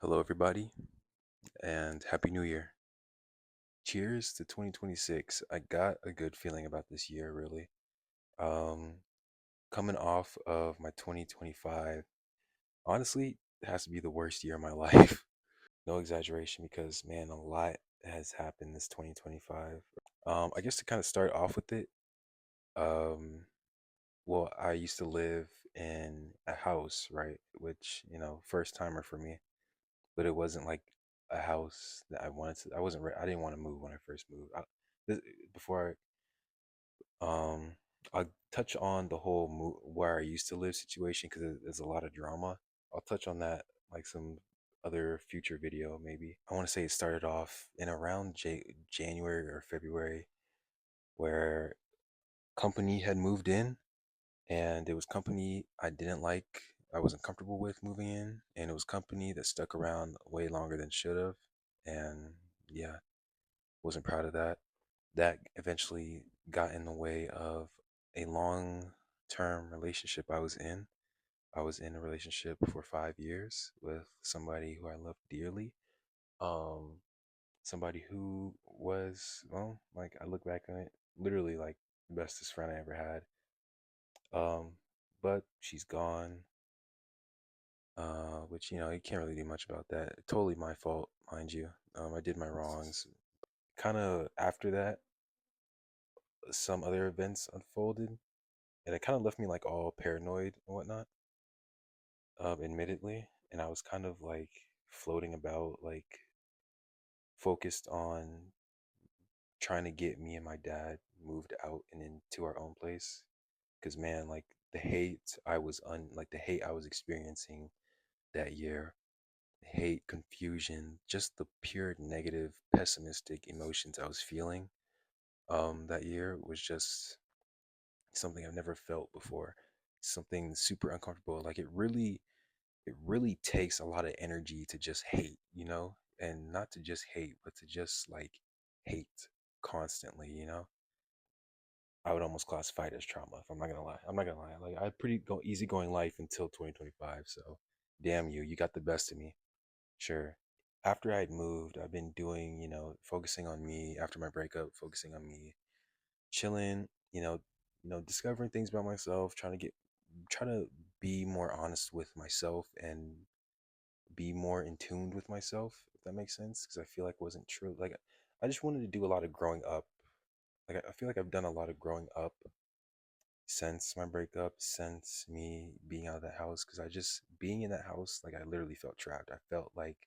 Hello, everybody, and Happy New Year. Cheers to 2026. I got a good feeling about this year, really. Um, Coming off of my 2025, honestly, it has to be the worst year of my life. No exaggeration, because man, a lot has happened this 2025. I guess to kind of start off with it, um, well, I used to live in a house, right? Which, first timer for me. But it wasn't like a house that I wanted to. I didn't want to move when I first moved. This, before I touch on the whole where I used to live situation because there's a lot of drama. I'll touch on that like some other future video maybe. I want to say it started off in around January or February where company had moved in, and it was company I didn't like. I wasn't comfortable with moving in, and it was company that stuck around way longer than should have. And yeah, wasn't proud of that. That eventually got in the way of a long-term relationship I was in. I was in a relationship for 5 years with somebody who I loved dearly. Um, Somebody who was, well, like I look back on it, literally like the bestest friend I ever had. Um, but she's gone. Which you can't really do much about that. Totally my fault, mind you. I did my wrongs. Kind of after that, some other events unfolded, and it kind of left me like all paranoid and whatnot. Admittedly, and I was kind of like floating about, like focused on trying to get me and my dad moved out and into our own place. Cause man, like the hate I was experiencing that year, hate, confusion, just the pure negative, pessimistic emotions I was feeling that year was just something I've never felt before. Something super uncomfortable. Like it really takes a lot of energy to just hate, and not to just hate, but to just like hate constantly, I would almost classify it as trauma. If I'm not gonna lie, I'm not gonna lie. Like I had pretty easygoing life until 2025. So, damn you, you got the best of me. Sure. After I had moved, I've been doing, focusing on me after my breakup, focusing on me, chilling, discovering things about myself, try to be more honest with myself and be more in tune with myself, if that makes sense. Because I feel like it wasn't true. Like I just wanted to do a lot of growing up. Like I feel like I've done a lot of growing up since my breakup, since me being out of that house. Because I just being in that house, like I literally felt trapped. I felt like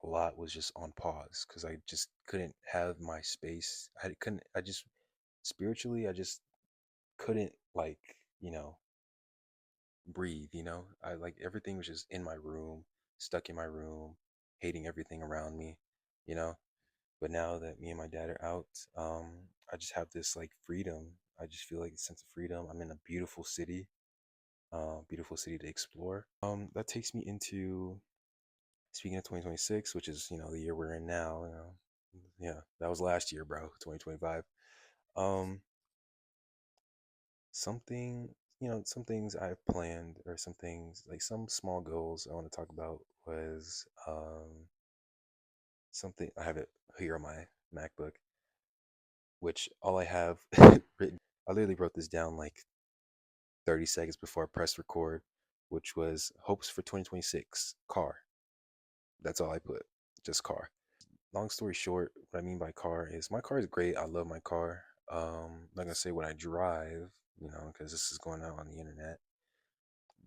a lot was just on pause because I just couldn't have my space. I couldn't. I just spiritually, I just couldn't like breathe. I like everything was just in my room, stuck in my room, hating everything around me. You know. But now that me and my dad are out, I just have this like freedom. I just feel like a sense of freedom. I'm in a beautiful city to explore. That takes me into speaking of 2026, which is the year we're in now. Yeah, that was last year, bro. 2025. Um, something some things I've planned, or some things like some small goals I want to talk about was something I have it here on my MacBook, which all I have written. I literally wrote this down like 30 seconds before I pressed record, which was hopes for 2026 car. That's all I put, just car. Long story short, what I mean by car is my car is great. I love my car. I'm not gonna say what I drive, because this is going out on the internet.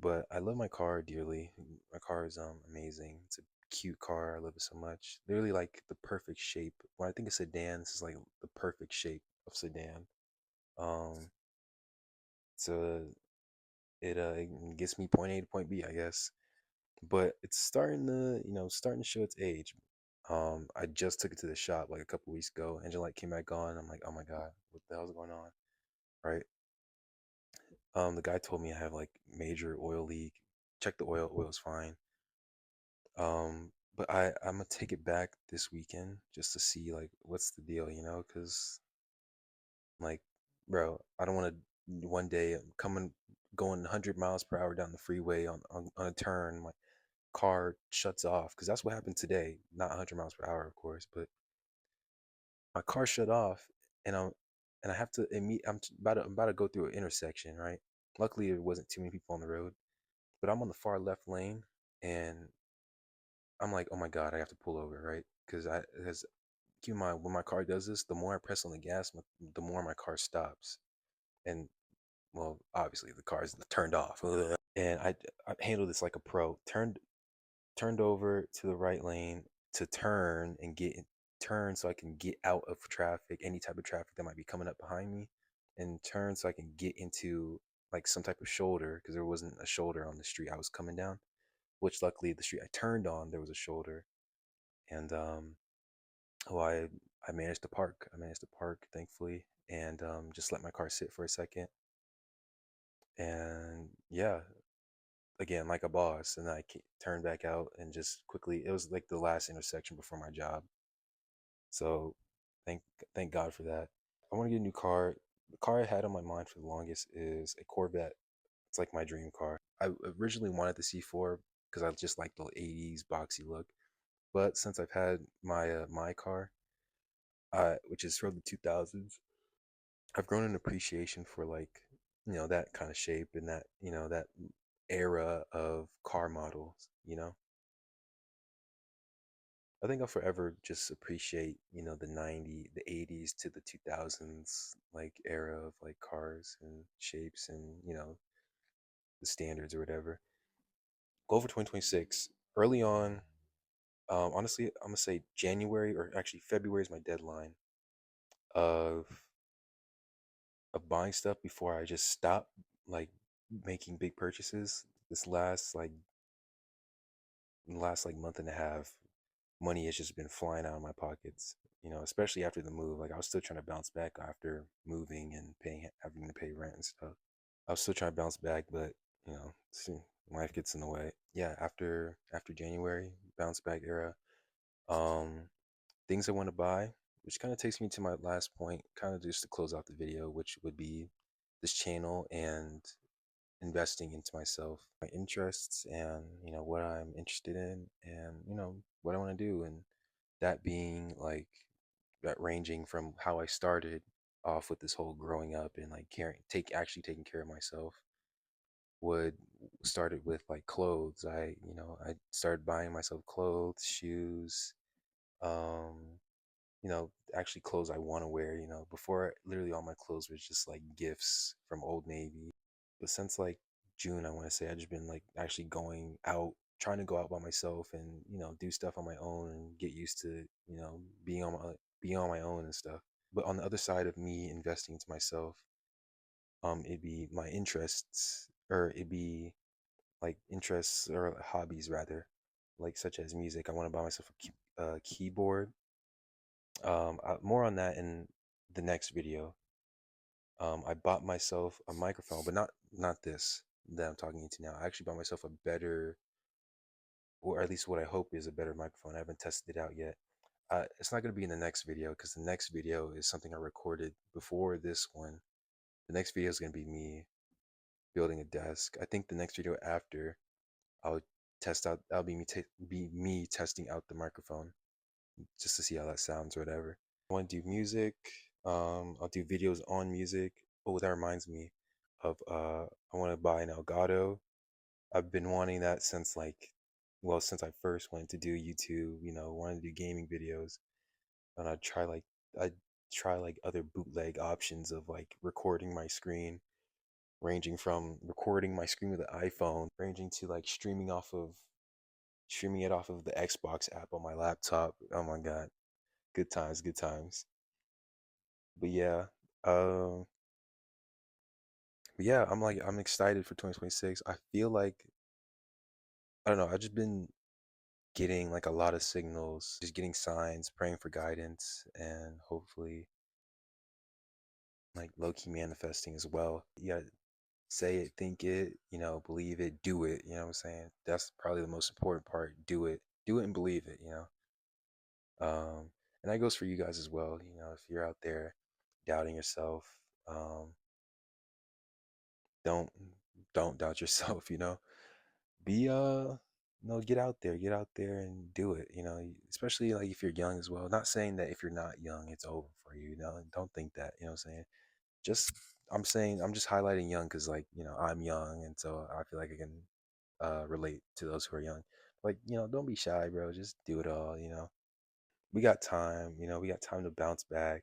But I love my car dearly. My car is amazing. It's a cute car. I love it so much. Literally like the perfect shape. When I think of sedan, this is like the perfect shape of sedan. Um, so it gets me point A to point B, I guess. But it's starting to show its age. I just took it to the shop like a couple weeks ago. Engine light came back on. I'm like, oh my god, what the hell's going on? Right? The guy told me I have like major oil leak. Check the oil. Oil's fine. But I'm gonna take it back this weekend just to see like what's the deal, because like, bro, I don't want to one day coming going 100 miles per hour down the freeway on a turn. car shuts off, because that's what happened today. Not 100 miles per hour, of course, but my car shut off, and I have to I'm about to go through an intersection, right? Luckily, there wasn't too many people on the road, but I'm on the far left lane, and I'm like, oh my god, I have to pull over, right? Because keep in mind, when my car does this, the more I press on the gas, the more my car stops, and well, obviously the car is turned off, and I handled this like a pro. Turned over to the right lane to turn so I can get out of traffic, any type of traffic that might be coming up behind me, and turn so I can get into like some type of shoulder, because there wasn't a shoulder on the street I was coming down, which luckily the street I turned on there was a shoulder, and oh, I managed to park. I managed to park, thankfully, and just let my car sit for a second, and yeah, again like a boss, and I turned back out and just quickly. It was like the last intersection before my job, so thank thank God for that. I want to get a new car. The car I had on my mind for the longest is a Corvette. It's like my dream car. I originally wanted the C4 because I just like the '80s boxy look. But since I've had my car, which is from the 2000s, I've grown an appreciation for like that kind of shape and that that era of car models. I think I'll forever just appreciate, the the 80s to the 2000s, like era of like cars and shapes and, the standards or whatever. Go for 2026. Early on, honestly, I'm gonna say January, or actually February is my deadline of buying stuff before I just stop like making big purchases. This last like month and a half, money has just been flying out of my pockets, especially after the move. Like I was still trying to bounce back after moving and having to pay rent and stuff. I was still trying to bounce back, but life gets in the way. Yeah, after January, bounce back era. Um, Things I want to buy, which kind of takes me to my last point, kind of just to close out the video, which would be this channel and investing into myself, my interests, and what I'm interested in, and what I want to do, and that being like that ranging from how I started off with this whole growing up and like actually taking care of myself, would started with like clothes. I started buying myself clothes, shoes, um actually clothes I want to wear. Before, literally all my clothes was just like gifts from Old Navy. But since like June, I want to say, I just been like actually going out, trying to go out by myself and do stuff on my own and get used to being on my own and stuff. But on the other side of me investing into myself, it'd be my interests, or it'd be like interests or hobbies rather, like such as music. I want to buy myself a keyboard. More on that in the next video. I bought myself a microphone, but not this that I'm talking into now. I actually bought myself a better, or at least what I hope is a better microphone. I haven't tested it out yet. It's not going to be in the next video, because the next video is something I recorded before this one. The next video is going to be me building a desk. I think the next video after, I'll test out. That'll be be me testing out the microphone, just to see how that sounds or whatever. I want to do music. I'll do videos on music. Oh, that reminds me of I want to buy an Elgato. I've been wanting that since since I first went to do YouTube, wanted to do gaming videos. And I'd try like other bootleg options of like recording my screen, ranging from recording my screen with the iPhone, ranging to like streaming it off of the Xbox app on my laptop. Oh my God. Good times, good times. But yeah, um, I'm excited for 2026. I feel like, I don't know, I've just been getting like a lot of signals, just getting signs, praying for guidance, and hopefully like low key manifesting as well. You gotta say it, think it, believe it, do it. You know what I'm saying? That's probably the most important part. Do it and believe it. And that goes for you guys as well. If you're out there doubting yourself, um, don't don't doubt yourself. Be no, get out there and do it. You know, especially like if you're young as well. Not saying that if you're not young, it's over for you. You know, don't think that. You know what I'm saying? Just I'm saying I'm just highlighting young because like I'm young, and so I feel like I can relate to those who are young. Like don't be shy, bro. Just do it all. We got time. We got time to bounce back.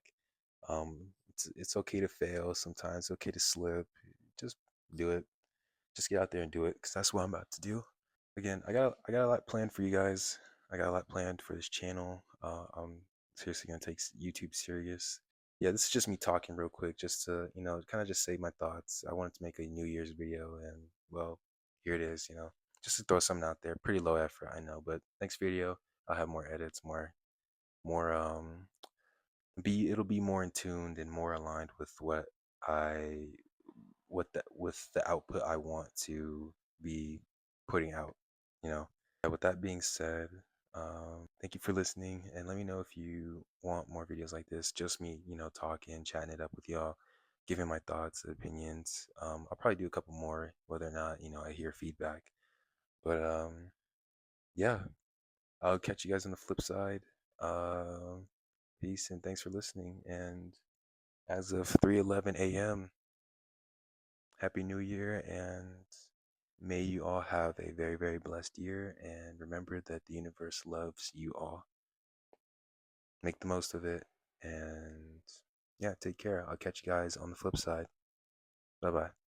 It's okay to fail sometimes. It's okay to slip. Just do it. Just get out there and do it because that's what I'm about to do. Again, I got a lot planned for you guys. I got a lot planned for this channel. I'm seriously gonna take YouTube serious. Yeah, this is just me talking real quick, just to kind of just say my thoughts. I wanted to make a New Year's video, and well, here it is. Just to throw something out there. Pretty low effort, I know, but next video I'll have more edits, more be it'll be more in tuned and more aligned with I with the output I want to be putting out. You know. Yeah, with that being said, thank you for listening, and let me know if you want more videos like this. Just me, talking, chatting it up with y'all, giving my thoughts, opinions. I'll probably do a couple more, whether or not I hear feedback. But yeah, I'll catch you guys on the flip side. Um, Peace and thanks for listening. And as of 3:11 a.m., Happy New Year, and may you all have a very, very blessed year. And remember that the universe loves you all. Make the most of it. And yeah, take care. I'll catch you guys on the flip side. Bye bye.